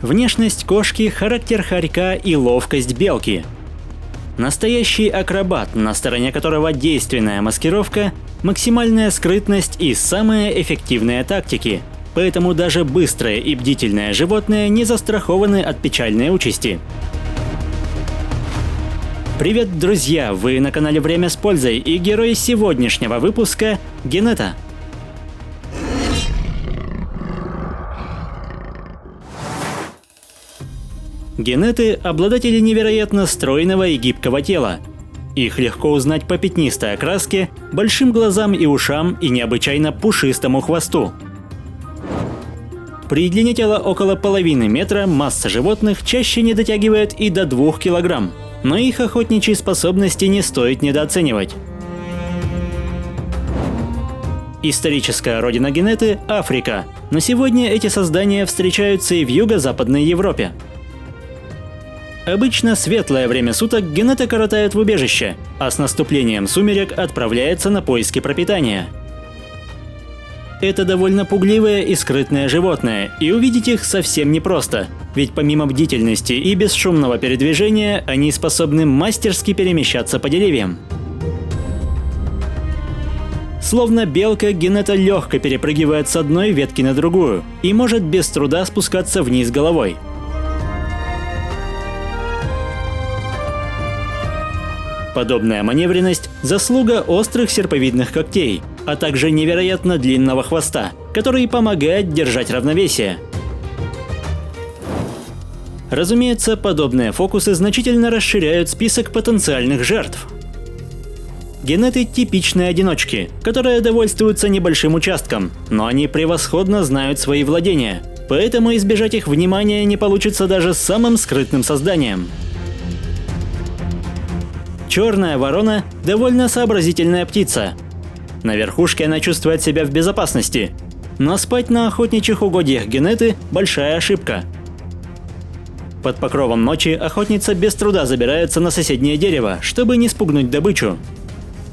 Внешность кошки, характер хорька и ловкость белки. Настоящий акробат, на стороне которого действенная маскировка, максимальная скрытность и самые эффективные тактики. Поэтому даже быстрое и бдительное животное не застрахованы от печальной участи. Привет, друзья! Вы на канале Время с пользой, и герой сегодняшнего выпуска – Генета. Генеты – обладатели невероятно стройного и гибкого тела. Их легко узнать по пятнистой окраске, большим глазам и ушам и необычайно пушистому хвосту. При длине тела около половины метра масса животных чаще не дотягивает и до 2 килограмм, но их охотничьи способности не стоит недооценивать. Историческая родина Генеты – Африка, но сегодня эти создания встречаются и в юго-западной Европе. Обычно светлое время суток Генета коротает в убежище, а с наступлением сумерек отправляется на поиски пропитания. Это довольно пугливое и скрытное животное, и увидеть их совсем непросто, ведь помимо бдительности и бесшумного передвижения, они способны мастерски перемещаться по деревьям. Словно белка, Генета легко перепрыгивает с одной ветки на другую и может без труда спускаться вниз головой. Подобная маневренность – заслуга острых серповидных когтей, а также невероятно длинного хвоста, который помогает держать равновесие. Разумеется, подобные фокусы значительно расширяют список потенциальных жертв. Генеты – типичные одиночки, которые довольствуются небольшим участком, но они превосходно знают свои владения, поэтому избежать их внимания не получится даже с самым скрытным созданием. Черная ворона – довольно сообразительная птица. На верхушке она чувствует себя в безопасности, но спать на охотничьих угодьях Генеты – большая ошибка. Под покровом ночи охотница без труда забирается на соседнее дерево, чтобы не спугнуть добычу,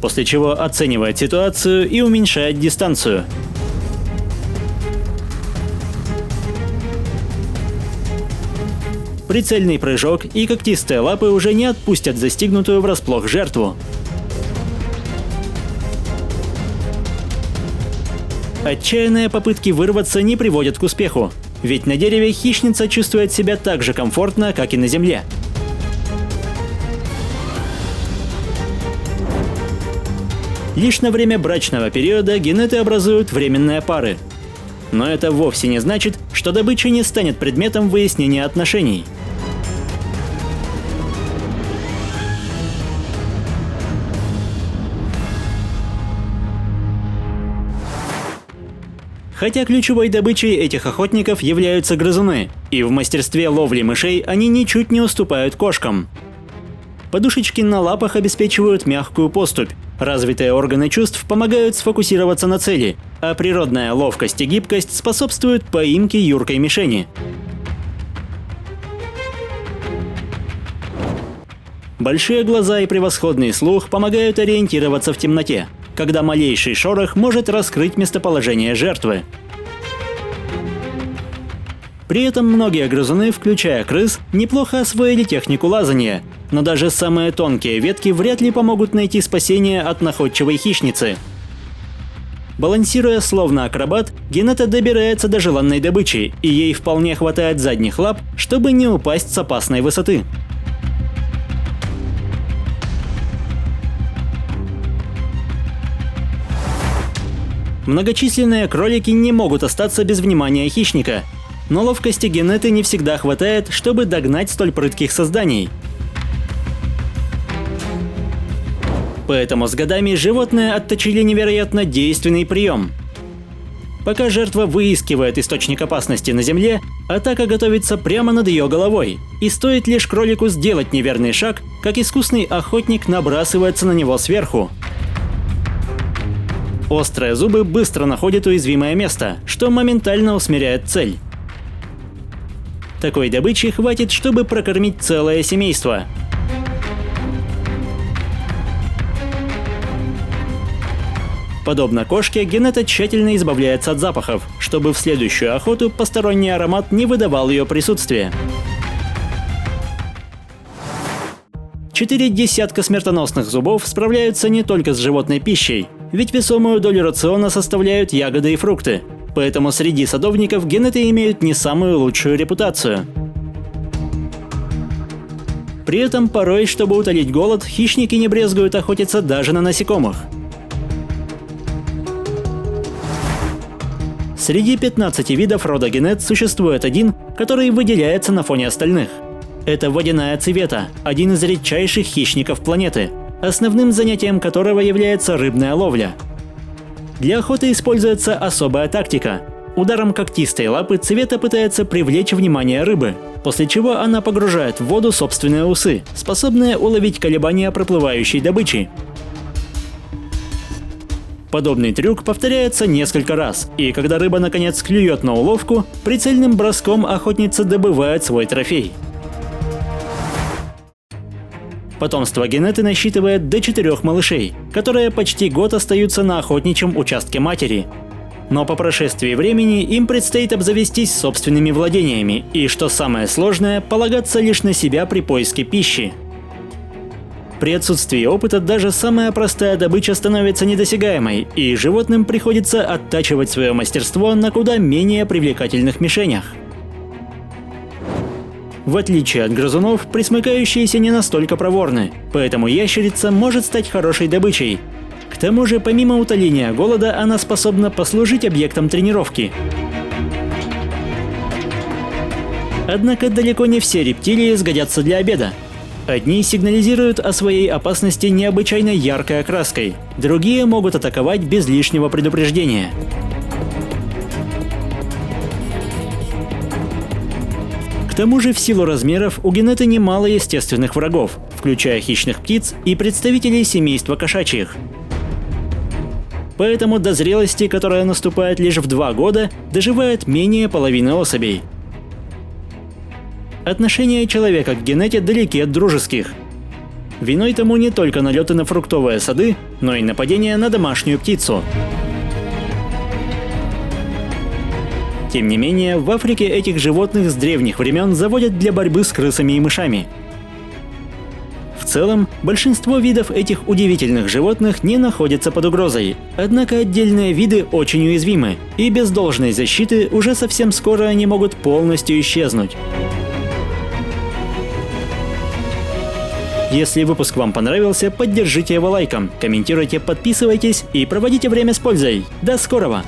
после чего оценивает ситуацию и уменьшает дистанцию. Прицельный прыжок и когтистые лапы уже не отпустят застигнутую врасплох жертву. Отчаянные попытки вырваться не приводят к успеху, ведь на дереве хищница чувствует себя так же комфортно, как и на земле. Лишь на время брачного периода генеты образуют временные пары. Но это вовсе не значит, что добыча не станет предметом выяснения отношений. Хотя ключевой добычей этих охотников являются грызуны, и в мастерстве ловли мышей они ничуть не уступают кошкам. Подушечки на лапах обеспечивают мягкую поступь, развитые органы чувств помогают сфокусироваться на цели, а природная ловкость и гибкость способствуют поимке юркой мишени. Большие глаза и превосходный слух помогают ориентироваться в темноте, когда малейший шорох может раскрыть местоположение жертвы. При этом многие грызуны, включая крыс, неплохо освоили технику лазания, но даже самые тонкие ветки вряд ли помогут найти спасение от находчивой хищницы. Балансируя словно акробат, Генета добирается до желанной добычи, и ей вполне хватает задних лап, чтобы не упасть с опасной высоты. Многочисленные кролики не могут остаться без внимания хищника, но ловкости Генеты не всегда хватает, чтобы догнать столь прытких созданий. Поэтому с годами животные отточили невероятно действенный прием. Пока жертва выискивает источник опасности на земле, атака готовится прямо над ее головой, и стоит лишь кролику сделать неверный шаг, как искусный охотник набрасывается на него сверху. Острые зубы быстро находят уязвимое место, что моментально усмиряет цель. Такой добычи хватит, чтобы прокормить целое семейство. Подобно кошке, Генета тщательно избавляется от запахов, чтобы в следующую охоту посторонний аромат не выдавал ее присутствие. 4 десятка смертоносных зубов справляются не только с животной пищей, ведь весомую долю рациона составляют ягоды и фрукты, поэтому среди садовников генеты имеют не самую лучшую репутацию. При этом порой, чтобы утолить голод, хищники не брезгуют охотиться даже на насекомых. Среди 15 видов рода генет существует один, который выделяется на фоне остальных. Это водяная цивета, один из редчайших хищников планеты, основным занятием которого является рыбная ловля. Для охоты используется особая тактика. Ударом когтистой лапы цивета пытается привлечь внимание рыбы, после чего она погружает в воду собственные усы, способные уловить колебания проплывающей добычи. Подобный трюк повторяется несколько раз, и когда рыба наконец клюет на уловку, прицельным броском охотница добывает свой трофей. Потомство генеты насчитывает до 4 малышей, которые почти год остаются на охотничьем участке матери. Но по прошествии времени им предстоит обзавестись собственными владениями и, что самое сложное, полагаться лишь на себя при поиске пищи. При отсутствии опыта даже самая простая добыча становится недосягаемой, и животным приходится оттачивать свое мастерство на куда менее привлекательных мишенях. В отличие от грызунов, пресмыкающиеся не настолько проворны, поэтому ящерица может стать хорошей добычей. К тому же, помимо утоления голода, она способна послужить объектом тренировки. Однако далеко не все рептилии сгодятся для обеда. Одни сигнализируют о своей опасности необычайно яркой окраской, другие могут атаковать без лишнего предупреждения. К тому же в силу размеров у генеты немало естественных врагов, включая хищных птиц и представителей семейства кошачьих. Поэтому до зрелости, которая наступает лишь в 2 года, доживает менее половины особей. Отношения человека к генете далеки от дружеских. Виной тому не только налеты на фруктовые сады, но и нападения на домашнюю птицу. Тем не менее, в Африке этих животных с древних времен заводят для борьбы с крысами и мышами. В целом, большинство видов этих удивительных животных не находятся под угрозой, однако отдельные виды очень уязвимы, и без должной защиты уже совсем скоро они могут полностью исчезнуть. Если выпуск вам понравился, поддержите его лайком, комментируйте, подписывайтесь и проводите время с пользой. До скорого!